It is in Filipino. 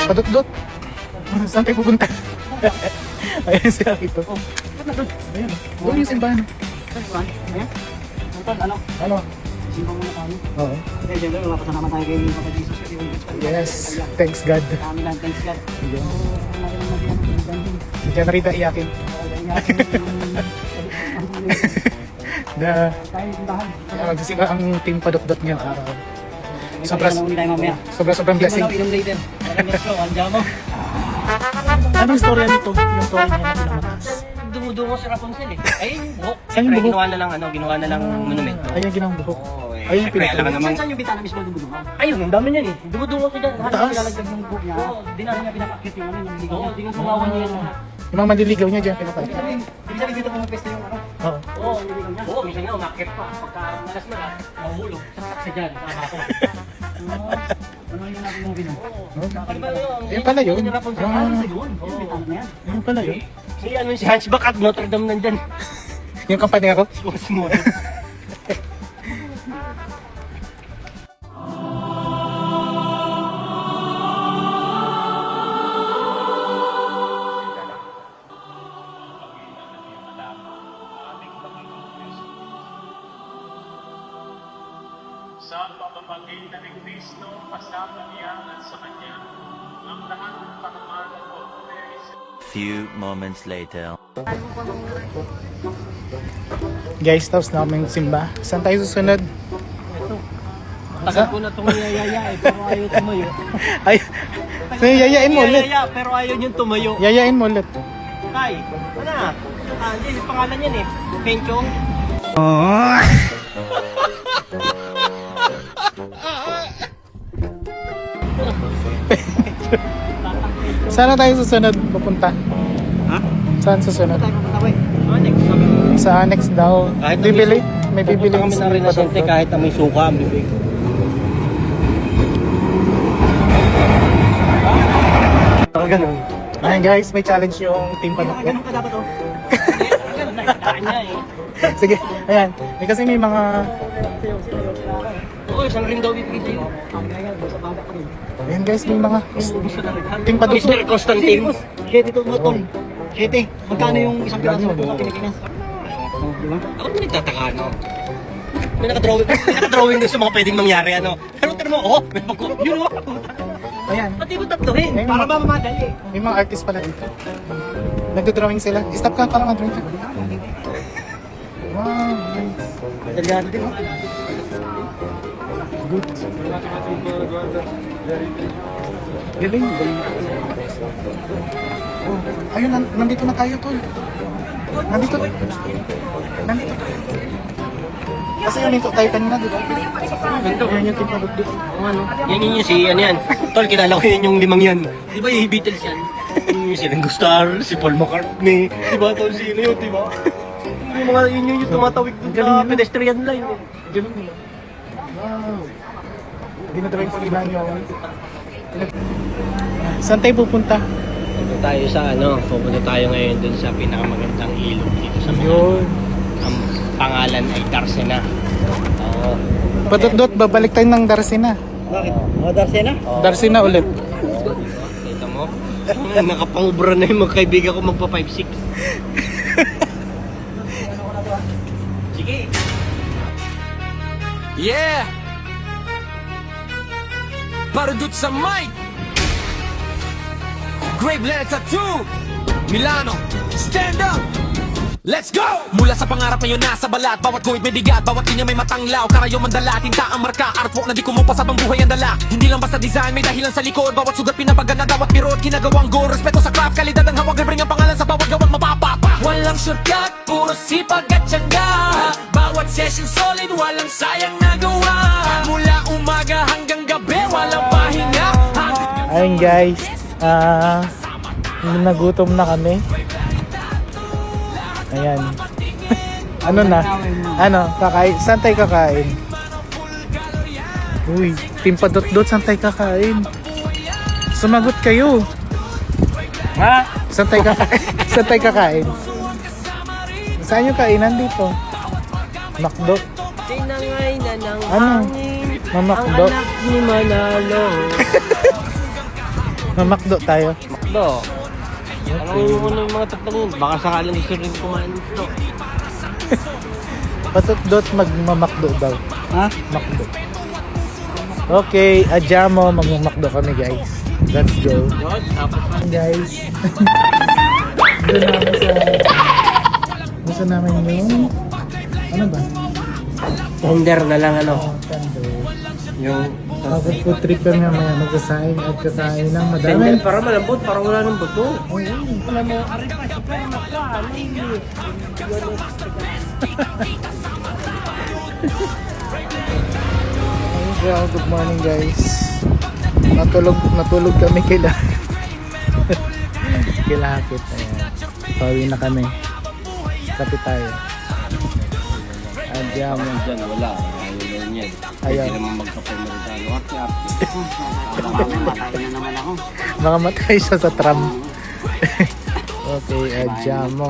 Padot-dot. Saan tayo pupunta? Ayan si Akito. Ayan. Doon yung simbahan. Ayan. Ano? Ano? Simba muna tayo. Oo. Eh, siyempre, mapasalamat tayo kay Papa Jesus kasi Yes. Thanks God. kami lang, thanks God. Ayan. Ganun. Si Jan Rita iyakin. Na Tayo tindahan. magsisiba ang team Padot-dot ngayong araw. Sobrang blessing. Inom later. Let's go, andyan mo. Anong storya nito? Yung story niya na pinakamas. Dumudungo si Rapunzel eh. Ayun yung buhok. Saan yung buhok? Ginawa na lang monumento. Ayun ginawang buhok. Oo, eh. Ayun yung Siyempre, alam ka pinaka. naman. Saan yung bitana mismo dumudungan? Ayun, ang dami niyan eh. Dumudungo siya dyan. Taas. Nilalagdag ng buhok niya. Oo, Dinala niya pinapakit yung ano, yung ligaw Oo, niya. di nga sumawan niya yan. Yung mga manliligaw niya dyan pinapakita. Ibig sabihin dito pumapesta yung ano. Oo. Oo, oo, minsan nga umakit pa. Pagka nalas na nahuhulog. Saksak siya dyan. Tama ko. Ano yung natin yung bino? Ano ba yun? Ayun pala yun. Yung Rapunzel. Ah, Yun, yung bitana na yan. ayun pala yun. Si Hunchback at Notre Dame nandyan. Yung kampanero. Sumusmo. Sa pamamagitan ni Kristo, kasama niya at sa Kanya, ang lahat ng pangamalan ko ay Few moments later. Guys, tapos na kaming simba. Saan tayo susunod? Tagal ko na itong yayaya eh, pero ayaw tumayo. Ay, so yayain mo ulit. Yayaya, pero ayaw niyong tumayo. Yayain mo ulit. Tay, ano? Yan, yung pangalan yan eh. Penchong. Saan na tayo susunod pupunta? Ha? Saan susunod? Tayo pupunta ko eh. Next, sabi ko. Sa annex daw. Kahit na Bibili? May bibili kami na rin na sente kahit na may suka ang bibig. Baka ganun. Ayan guys, may challenge yung team Padot-dot. Ganun ka dapat oh. Ganun na, itaan niya eh. Sige, ayan. May kasi may mga... Oo, isang ring daw bibigay sa'yo. Ang gaya, sa baba ko rin. Ayan guys, may mga... Team Padot-dot. Mr. Constantine. Shit, ito mo tol. Shit eh. Magkano yung isang piraso ng buka pinikinas? Oh, di ba? Ako din nagtataka, no? May nakadrawing doon sa mga pwedeng mangyari, ano? Pero tignan mo, oh, may pagko, yun oh. Ayan. Pati mo tatlohin, Ayun, para mga- ba mamadali? May mga artist pala dito. Nagdodrawing sila. Stop ka, parang mag-drawing ka. Wow, nice. Delikado din oh. Good. Galing. Oh, ayun, nandito na tayo, tol. Nandito. Nandito tayo. Kasi yun yung tayo kanina, di ba? Yan yung team Padot-dot. Ano? Yan yun si, ano yan? Tol, kilala ko yun yung limang yan. Di ba yung Beatles yan? Yung si Ringo Starr, si Paul McCartney. Di ba, tol, sino yun, di ba? Yung mga, yun yung tumatawid doon sa pedestrian line. eh. Ganun nila. Wow. Dinadrawing ko nila yung... Saan tayo pupunta? Punta tayo sa pupunta tayo ngayon dun sa pinakamagandang ilog dito sa Manila. Yun. Ang pangalan ay Darsena. Oo. Padot-dot, babalik tayo ng Darsena. Bakit? Oh, Darsena? Darsena ulit. Kita mo? Nakapangubra na yung mga kaibigan ko magpa 5'6". Sige. Yeah! Parudot sa mic! Grave Letter Tattoo! Milano, stand up! Let's go! Mula sa pangarap na yun nasa balat. Bawat guhit may bigat, bawat linya may matanglaw. Karayong mandala, tinta ang marka. Artwork na di kumupas habang buhay ang dala. Hindi lang basta design, may dahilan sa likod. Bawat sugat pinapagana, bawat pirot ginagawang go. Respeto sa craft, kalidad ang hawag. Libre ang pangalan sa bawat gawang mapapapa. Walang shortcut, puro sipag at tiyaga. Bawat session solid, walang sayang nagawa. Mula umaga hanggang gabi, walang pahinga. Ayun guys, nagutom na kami. Ayan. Ano na? Ano? Kakain? Saan tayo kakain? Uy, team Padot-dot, saan tayo kakain? Sumagot kayo. Ha? Saan tayo kakain? Saan tayo kakain? Saan yung kainan dito? McDo. Tinangay na ng Ano? hangin. Mamakdo. Ang anak ni Manalo. Mamakdo tayo. Makdo. Alam mo kung ano yung mga tatlong yun. Baka sakalang gusto rin kumain nito. Patutdot magmamakdo daw. Ha? Makdo. Okay, adjamo, magmamakdo kami guys. Let's go. Yun, tapos Guys. Doon namin sa... Gusto namin yung... Ano ba? tender na lang ano. Tando. Yung Tapos food trip kami mamaya magkasain at kakain ng madami. tender para malambot, para wala ng buto. Oh, yun. Wala mo, ari pa, si Perma ka. Well, good morning guys. Natulog kami kila. Kilakit. Ayan. Pauwi na kami. Kapit tayo. Adjamo. Diyan, wala. Ayaw na yan. Ayaw. Hindi naman magpapamerikano. Matay na naman ako. Makamatay siya sa tram. Okay, adjamo.